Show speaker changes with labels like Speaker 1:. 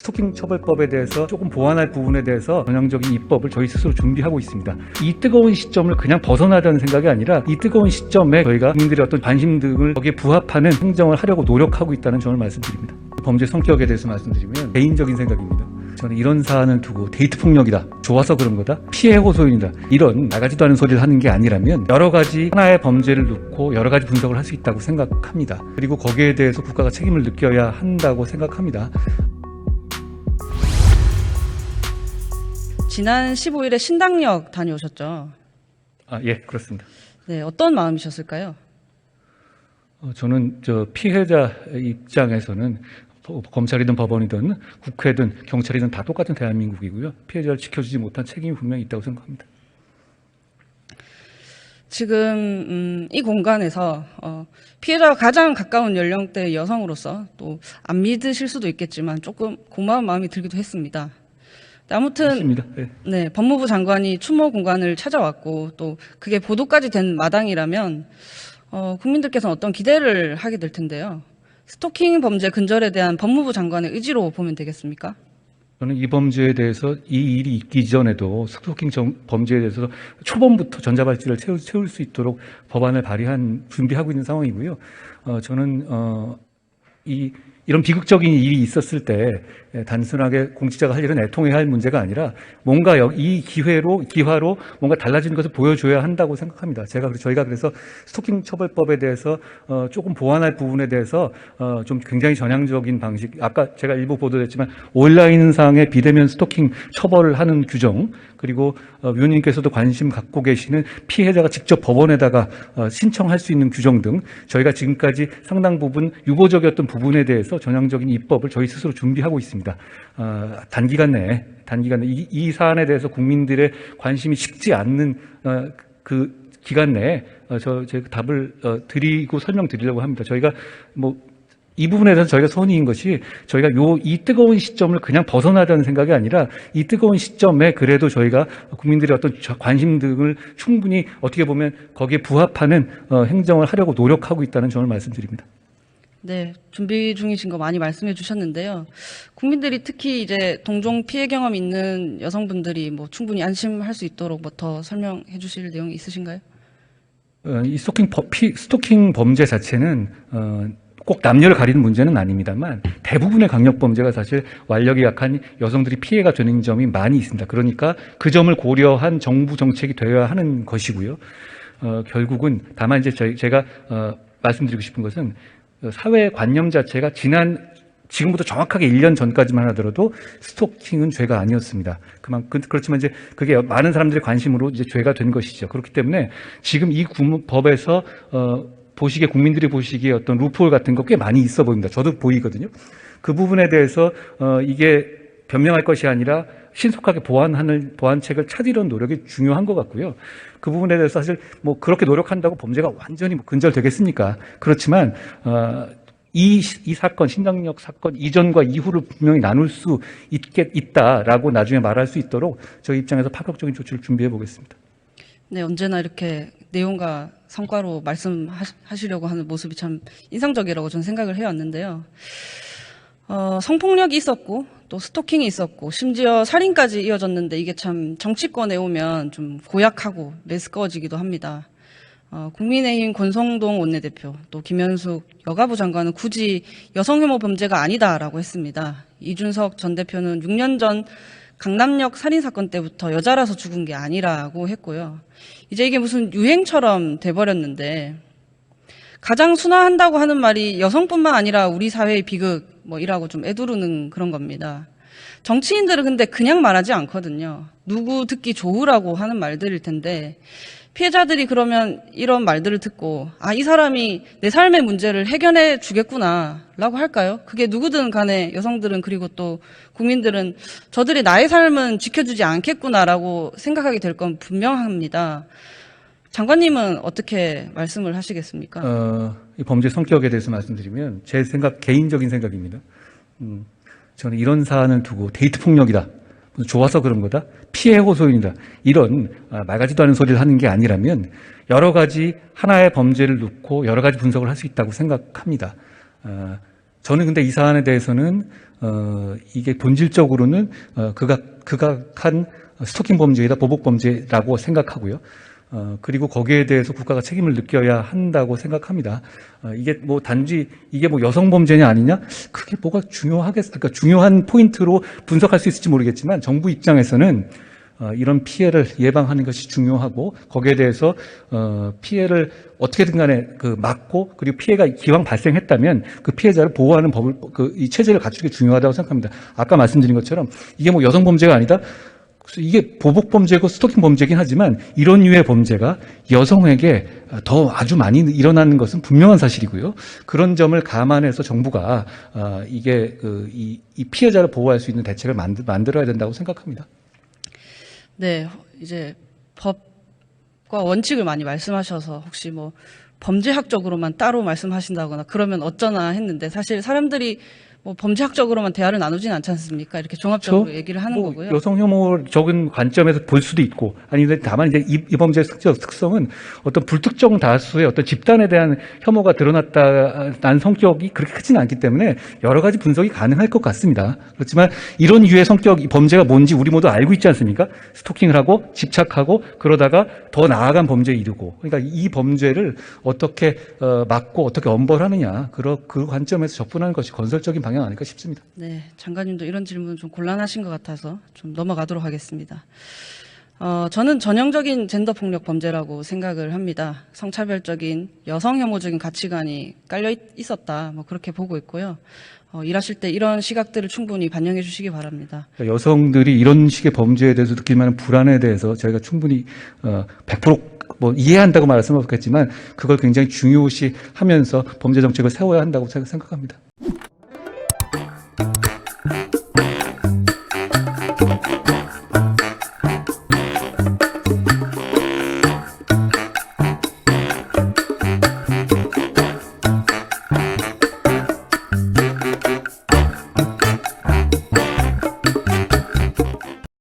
Speaker 1: 스토킹 처벌법에 대해서 조금 보완할 부분에 대해서 전향적인 입법을 저희 스스로 준비하고 있습니다. 이 뜨거운 시점을 그냥 벗어나자는 생각이 아니라 이 뜨거운 시점에 저희가 국민들의 어떤 관심 등을 거기에 부합하는 행정을 하려고 노력하고 있다는 점을 말씀드립니다. 범죄 성격에 대해서 말씀드리면 개인적인 생각입니다. 저는 이런 사안을 두고 데이트 폭력이다, 좋아서 그런 거다, 피해 호소인이다, 이런 나가지도 않은 소리를 하는 게 아니라면 여러 가지 하나의 범죄를 놓고 여러 가지 분석을 할 수 있다고 생각합니다. 그리고 거기에 대해서 국가가 책임을 느껴야 한다고 생각합니다.
Speaker 2: 지난 15일에 신당역 다녀오셨죠?
Speaker 1: 예, 그렇습니다.
Speaker 2: 네, 어떤 마음이셨을까요?
Speaker 1: 저는 피해자 입장에서는 검찰이든 법원이든 국회든 경찰이든 다 똑같은 대한민국이고요. 피해자를 지켜주지 못한 책임이 분명히 있다고 생각합니다.
Speaker 2: 지금 이 공간에서 피해자와 가장 가까운 연령대의 여성으로서 또 안 믿으실 수도 있겠지만 조금 고마운 마음이 들기도 했습니다. 아무튼
Speaker 1: 맞습니다.
Speaker 2: 네, 법무부 장관이 추모 공간을 찾아왔고 또 그게 보도까지 된 마당이라면 국민들께서는 어떤 기대를 하게 될 텐데요. 스토킹 범죄 근절에 대한 법무부 장관의 의지로 보면 되겠습니까?
Speaker 1: 저는 이 범죄에 대해서 이 일이 있기 전에도 스토킹 범죄에 대해서 초범부터 전자발찌를 채울 수 있도록 법안을 준비하고 있는 상황이고요. 저는 이런 비극적인 일이 있었을 때 단순하게 공직자가 할 일은 애통해야 할 문제가 아니라 뭔가 이 기화로 뭔가 달라지는 것을 보여줘야 한다고 생각합니다. 저희가 그래서 스토킹 처벌법에 대해서 조금 보완할 부분에 대해서 좀 굉장히 전향적인 방식, 아까 제가 일부 보도했지만 온라인상의 비대면 스토킹 처벌을 하는 규정, 그리고 위원님께서도 관심 갖고 계시는 피해자가 직접 법원에다가 신청할 수 있는 규정 등 저희가 지금까지 상당 부분 유보적이었던 부분에 대해서 전향적인 입법을 저희 스스로 준비하고 있습니다. 단기간 내에 이 사안에 대해서 국민들의 관심이 식지 않는 그 기간 내에 제가 답을 드리고 설명드리려고 합니다. 저희가 이 부분에 대해서 저희가 선의인 것이 저희가 이 뜨거운 시점을 그냥 벗어나자는 생각이 아니라 이 뜨거운 시점에 그래도 저희가 국민들의 어떤 관심 등을 충분히 어떻게 보면 거기에 부합하는 행정을 하려고 노력하고 있다는 점을 말씀드립니다.
Speaker 2: 네, 준비 중이신 거 많이 말씀해 주셨는데요. 국민들이 특히 이제 동종 피해 경험 있는 여성분들이 충분히 안심할 수 있도록 더 설명해 주실 내용이 있으신가요?
Speaker 1: 이 스토킹 범죄 자체는 꼭 남녀를 가리는 문제는 아닙니다만 대부분의 강력범죄가 사실 완력이 약한 여성들이 피해가 되는 점이 많이 있습니다. 그러니까 그 점을 고려한 정부 정책이 되어야 하는 것이고요. 결국은 다만 이제 제가 말씀드리고 싶은 것은 사회 관념 자체가 지금부터 정확하게 1년 전까지만 하더라도 스토킹은 죄가 아니었습니다. 그렇지만 이제 그게 많은 사람들의 관심으로 이제 죄가 된 것이죠. 그렇기 때문에 지금 이 법에서 국민들이 보시기에 어떤 루프홀 같은 거 꽤 많이 있어 보입니다. 저도 보이거든요. 그 부분에 대해서 이게 변명할 것이 아니라 신속하게 보완책을 찾으려는 노력이 중요한 것 같고요. 그 부분에 대해서 사실 그렇게 노력한다고 범죄가 완전히 근절되겠습니까? 그렇지만 이 사건, 신당역 사건 이전과 이후를 분명히 나눌 수 있다라고 나중에 말할 수 있도록 저희 입장에서 파격적인 조치를 준비해 보겠습니다.
Speaker 2: 네, 언제나 이렇게 내용과 성과로 말씀하시려고 하는 모습이 참 인상적이라고 저는 생각을 해왔는데요. 성폭력이 있었고 또 스토킹이 있었고 심지어 살인까지 이어졌는데 이게 참 정치권에 오면 좀 고약하고 매스꺼워지기도 합니다. 국민의힘 권성동 원내대표 또 김현숙 여가부 장관은 굳이 여성혐오 범죄가 아니다라고 했습니다. 이준석 전 대표는 6년 전 강남역 살인사건 때부터 여자라서 죽은 게 아니라고 했고요. 이제 이게 무슨 유행처럼 돼버렸는데 가장 순화한다고 하는 말이 여성뿐만 아니라 우리 사회의 비극 이라고 좀 애두르는 그런 겁니다. 정치인들은 근데 그냥 말하지 않거든요. 누구 듣기 좋으라고 하는 말들일 텐데 피해자들이 그러면 이런 말들을 듣고 이 사람이 내 삶의 문제를 해결해 주겠구나 라고 할까요? 그게 누구든 간에 여성들은 그리고 또 국민들은 저들이 나의 삶은 지켜주지 않겠구나 라고 생각하게 될 건 분명합니다. 장관님은 어떻게 말씀을 하시겠습니까?
Speaker 1: 이 범죄 성격에 대해서 말씀드리면 제 개인적인 생각입니다. 저는 이런 사안을 두고 데이트 폭력이다, 좋아서 그런 거다, 피해 호소인이다, 이런 말 같지도 않은 소리를 하는 게 아니라면 여러 가지 하나의 범죄를 놓고 여러 가지 분석을 할 수 있다고 생각합니다. 저는 근데 이 사안에 대해서는 이게 본질적으로는 극악한 스토킹 범죄이다, 보복 범죄라고 생각하고요. 그리고 거기에 대해서 국가가 책임을 느껴야 한다고 생각합니다. 이게 뭐 단지 이게 뭐 여성 범죄냐 아니냐 그게 뭐가 그러니까 중요한 포인트로 분석할 수 있을지 모르겠지만 정부 입장에서는 이런 피해를 예방하는 것이 중요하고 거기에 대해서 피해를 어떻게든 간에 막고 그리고 피해가 기왕 발생했다면 그 피해자를 보호하는 이 체제를 갖추는 게 중요하다고 생각합니다. 아까 말씀드린 것처럼 이게 뭐 여성 범죄가 아니다. 그래서 이게 보복 범죄고 스토킹 범죄긴 하지만 이런 유의 범죄가 여성에게 더 아주 많이 일어나는 것은 분명한 사실이고요. 그런 점을 감안해서 정부가 이게 이 피해자를 보호할 수 있는 대책을 만들어야 된다고 생각합니다.
Speaker 2: 네, 이제 법과 원칙을 많이 말씀하셔서 혹시 뭐 범죄학적으로만 따로 말씀하신다거나 그러면 어쩌나 했는데 사실 사람들이 뭐 범죄학적으로만 대화를 나누지는 않지 않습니까? 이렇게 종합적으로 얘기를 하는 거고요.
Speaker 1: 여성 혐오적인 관점에서 볼 수도 있고, 아니면 다만 이제 이 범죄의 특성은 어떤 불특정 다수의 어떤 집단에 대한 혐오가 드러났다는 성격이 그렇게 크지는 않기 때문에 여러 가지 분석이 가능할 것 같습니다. 그렇지만 이런 유의 성격, 범죄가 뭔지 우리 모두 알고 있지 않습니까? 스토킹을 하고 집착하고 그러다가 더 나아간 범죄에 이르고, 그러니까 이 범죄를 어떻게 막고 어떻게 엄벌하느냐, 그 관점에서 접근하는 것이 건설적인 방향 아닐까 싶습니다.
Speaker 2: 네, 장관님도 이런 질문 좀 곤란하신 것 같아서 좀 넘어가도록 하겠습니다. 저는 전형적인 젠더 폭력 범죄라고 생각을 합니다. 성차별적인 여성 혐오적인 가치관이 깔려 있었다, 뭐 그렇게 보고 있고요. 일하실 때 이런 시각들을 충분히 반영해 주시기 바랍니다.
Speaker 1: 여성들이 이런 식의 범죄에 대해서 느낄 만한 불안에 대해서 저희가 충분히 100% 뭐 이해한다고 말할 수는 없겠지만 그걸 굉장히 중요시하면서 범죄 정책을 세워야 한다고 생각합니다.